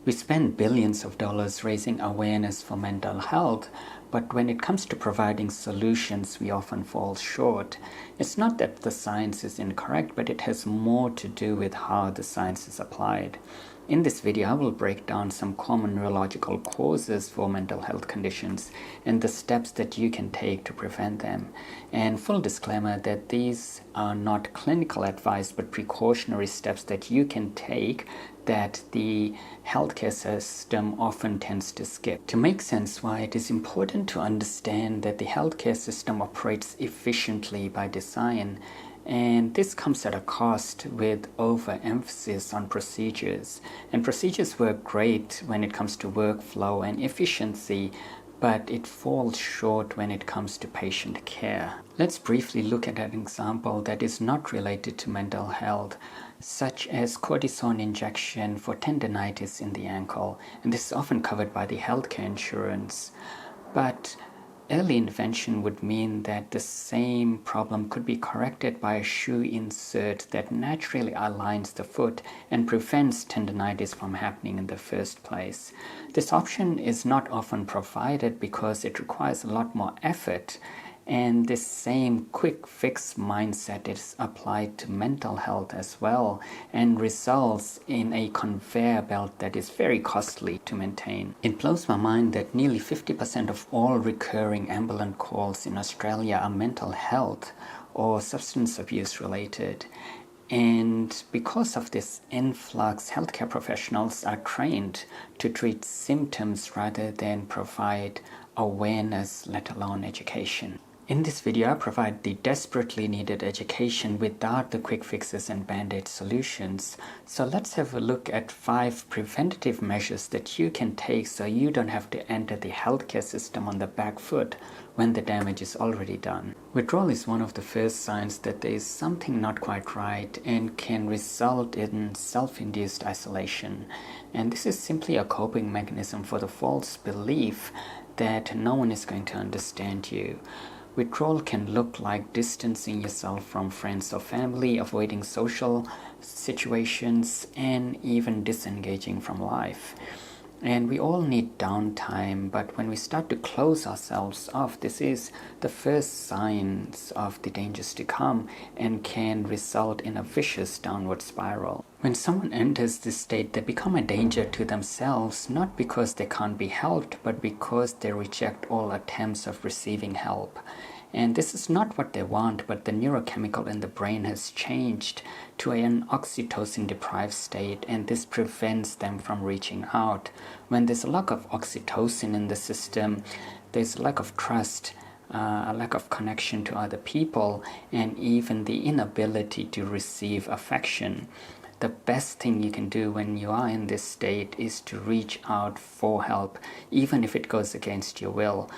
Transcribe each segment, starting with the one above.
We spend billions of dollars raising awareness for mental health, but when it comes to providing solutions, we often fall short. It's not that the science is incorrect, but it has more to do with how the science is applied. In this video, I will break down some common neurological causes for mental health conditions and the steps that you can take to prevent them. And full disclaimer that these are not clinical advice, but precautionary steps that you can take that the healthcare system often tends to skip. To make sense why, it is important to understand that the healthcare system operates efficiently by design. And this comes at a cost with overemphasis on procedures. And procedures work great when it comes to workflow and efficiency, but it falls short when it comes to patient care. Let's briefly look at an example that is not related to mental health, such as cortisone injection for tendinitis in the ankle. And this is often covered by the healthcare insurance. But early intervention would mean that the same problem could be corrected by a shoe insert that naturally aligns the foot and prevents tendinitis from happening in the first place. This option is not often provided because it requires a lot more effort, and this same quick fix mindset is applied to mental health as well and results in a conveyor belt that is very costly to maintain. It blows my mind that nearly 50% of all recurring ambulance calls in Australia are mental health or substance abuse related. And because of this influx, healthcare professionals are trained to treat symptoms rather than provide awareness, let alone education. In this video, I provide the desperately needed education without the quick fixes and band-aid solutions. So let's have a look at 5 preventative measures that you can take so you don't have to enter the healthcare system on the back foot when the damage is already done. Withdrawal is one of the first signs that there is something not quite right and can result in self-induced isolation. And this is simply a coping mechanism for the false belief that no one is going to understand you. Withdrawal can look like distancing yourself from friends or family, avoiding social situations, and even disengaging from life. And we all need downtime, but when we start to close ourselves off, this is the first signs of the dangers to come and can result in a vicious downward spiral. When someone enters this state, they become a danger to themselves, not because they can't be helped, but because they reject all attempts of receiving help. And this is not what they want, but the neurochemical in the brain has changed to an oxytocin-deprived state, and this prevents them from reaching out. When there's a lack of oxytocin in the system, there's a lack of trust, a lack of connection to other people, and even the inability to receive affection. The best thing you can do when you are in this state is to reach out for help, even if it goes against your will.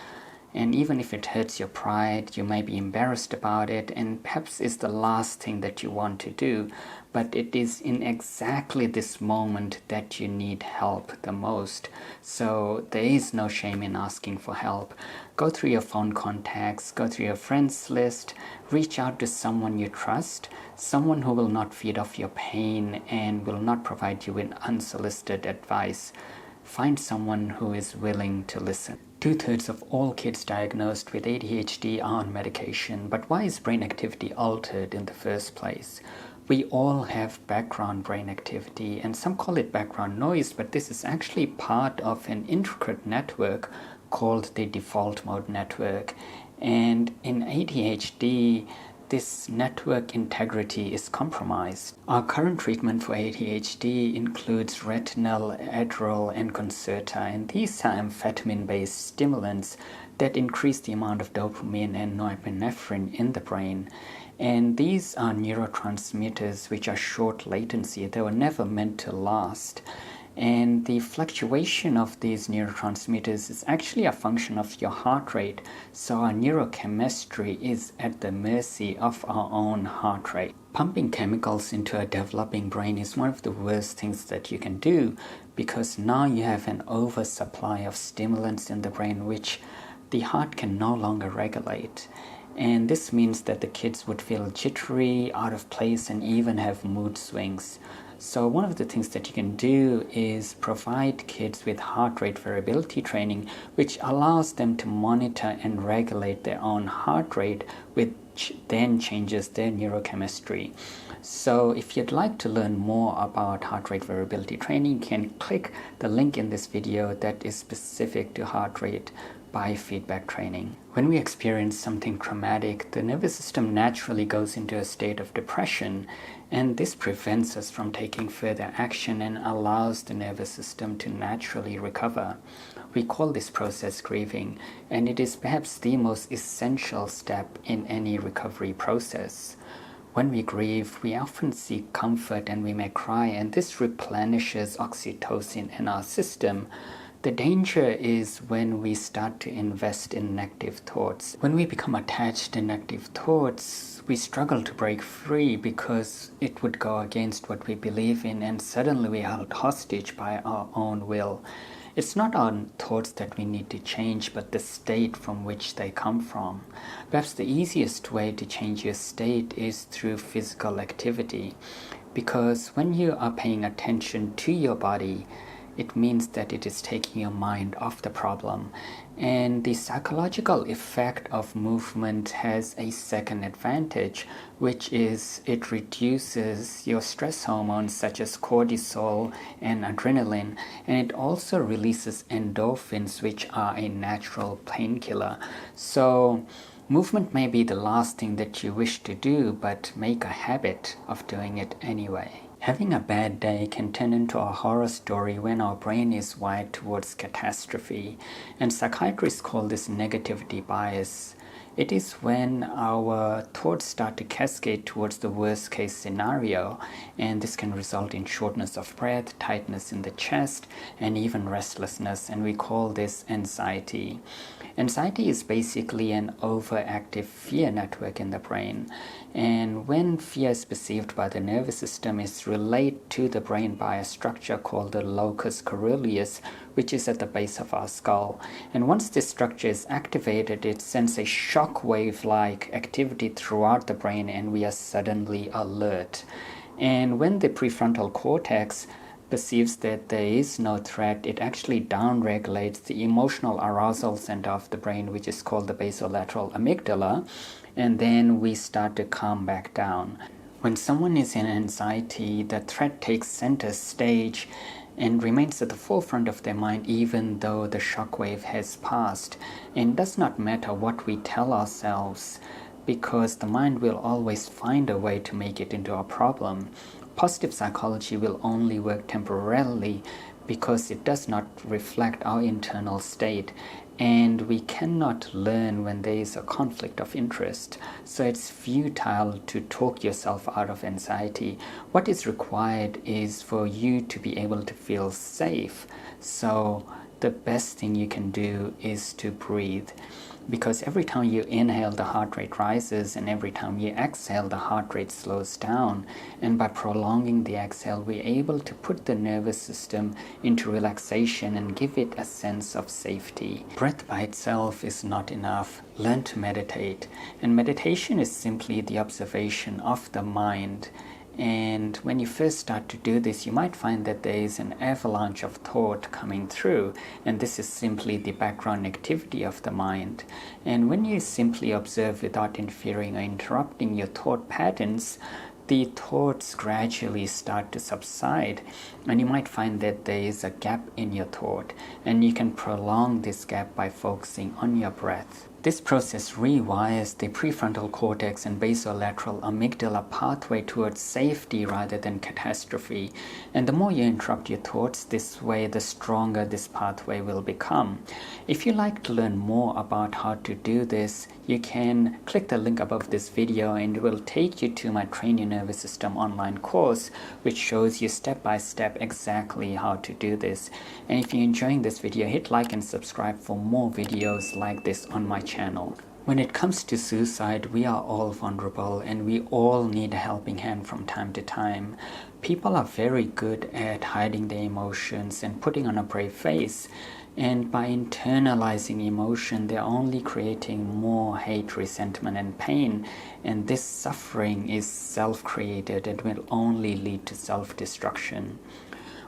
And even if it hurts your pride, you may be embarrassed about it, and perhaps it's the last thing that you want to do, but it is in exactly this moment that you need help the most. So there is no shame in asking for help. Go through your phone contacts, go through your friends list, reach out to someone you trust, someone who will not feed off your pain and will not provide you with unsolicited advice. Find someone who is willing to listen. 2/3 of all kids diagnosed with ADHD are on medication, but why is brain activity altered in the first place? We all have background brain activity, and some call it background noise, but this is actually part of an intricate network called the default mode network. And in ADHD, this network integrity is compromised. Our current treatment for ADHD includes retinol, Adderall, and Concerta, and these are amphetamine-based stimulants that increase the amount of dopamine and norepinephrine in the brain. And these are neurotransmitters which are short latency. They were never meant to last. And the fluctuation of these neurotransmitters is actually a function of your heart rate. So our neurochemistry is at the mercy of our own heart rate. Pumping chemicals into a developing brain is one of the worst things that you can do, because now you have an oversupply of stimulants in the brain which the heart can no longer regulate. And this means that the kids would feel jittery, out of place, and even have mood swings. So one of the things that you can do is provide kids with heart rate variability training, which allows them to monitor and regulate their own heart rate, which then changes their neurochemistry. So if you'd like to learn more about heart rate variability training, you can click the link in this video that is specific to heart rate biofeedback training. When we experience something traumatic, the nervous system naturally goes into a state of depression, and this prevents us from taking further action and allows the nervous system to naturally recover. We call this process grieving, and it is perhaps the most essential step in any recovery process. When we grieve, we often seek comfort and we may cry, and this replenishes oxytocin in our system. The danger is when we start to invest in negative thoughts. When we become attached to negative thoughts, we struggle to break free because it would go against what we believe in, and suddenly we are held hostage by our own will. It's not our thoughts that we need to change, but the state from which they come from. Perhaps the easiest way to change your state is through physical activity, because when you are paying attention to your body, it means that it is taking your mind off the problem. And the psychological effect of movement has a second advantage, which is it reduces your stress hormones such as cortisol and adrenaline, and it also releases endorphins, which are a natural painkiller. So movement may be the last thing that you wish to do, but make a habit of doing it anyway. Having a bad day can turn into a horror story when our brain is wired towards catastrophe, and psychiatrists call this negativity bias. It is when our thoughts start to cascade towards the worst case scenario, and this can result in shortness of breath, tightness in the chest, and even restlessness, and we call this anxiety. Anxiety is basically an overactive fear network in the brain, and when fear is perceived by the nervous system, it's relayed to the brain by a structure called the locus coeruleus, which is at the base of our skull. And once this structure is activated, it sends a shock wave-like activity throughout the brain, and we are suddenly alert. And when the prefrontal cortex perceives that there is no threat, it actually downregulates the emotional arousal center of the brain, which is called the basolateral amygdala, and then we start to calm back down. When someone is in anxiety, the threat takes center stage and remains at the forefront of their mind even though the shockwave has passed. And it does not matter what we tell ourselves, because the mind will always find a way to make it into a problem. Positive psychology will only work temporarily because it does not reflect our internal state, and we cannot learn when there is a conflict of interest. So it's futile to talk yourself out of anxiety. What is required is for you to be able to feel safe. So the best thing you can do is to breathe, because every time you inhale, the heart rate rises, and every time you exhale, the heart rate slows down. And by prolonging the exhale, we're able to put the nervous system into relaxation and give it a sense of safety. Breath by itself is not enough. Learn to meditate. And meditation is simply the observation of the mind. And when you first start to do this, you might find that there is an avalanche of thought coming through, and this is simply the background activity of the mind. And when you simply observe without interfering or interrupting your thought patterns, the thoughts gradually start to subside, and you might find that there is a gap in your thought, and you can prolong this gap by focusing on your breath. This process rewires the prefrontal cortex and basolateral amygdala pathway towards safety rather than catastrophe. And the more you interrupt your thoughts this way, the stronger this pathway will become. If you'd like to learn more about how to do this, you can click the link above this video and it will take you to my Train Your Nervous System online course, which shows you step by step exactly how to do this. And if you're enjoying this video, hit like and subscribe for more videos like this on my channel. When it comes to suicide, we are all vulnerable and we all need a helping hand from time to time. People are very good at hiding their emotions and putting on a brave face. And by internalizing emotion, they're only creating more hate, resentment, and pain. And this suffering is self-created and will only lead to self-destruction.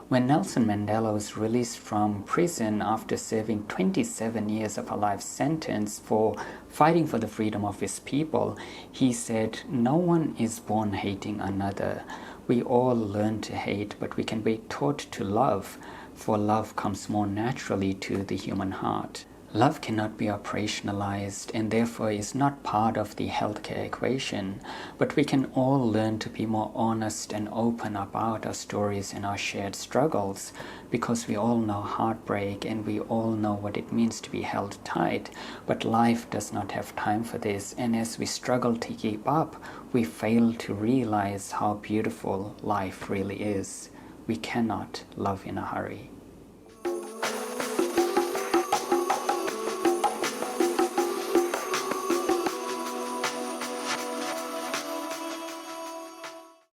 When Nelson Mandela was released from prison after serving 27 years of a life sentence for fighting for the freedom of his people, he said, "No one is born hating another. We all learn to hate, but we can be taught to love, for love comes more naturally to the human heart." Love cannot be operationalized and therefore is not part of the healthcare equation, but we can all learn to be more honest and open about our stories and our shared struggles, because we all know heartbreak and we all know what it means to be held tight, but life does not have time for this, and as we struggle to keep up, we fail to realize how beautiful life really is. We cannot love in a hurry.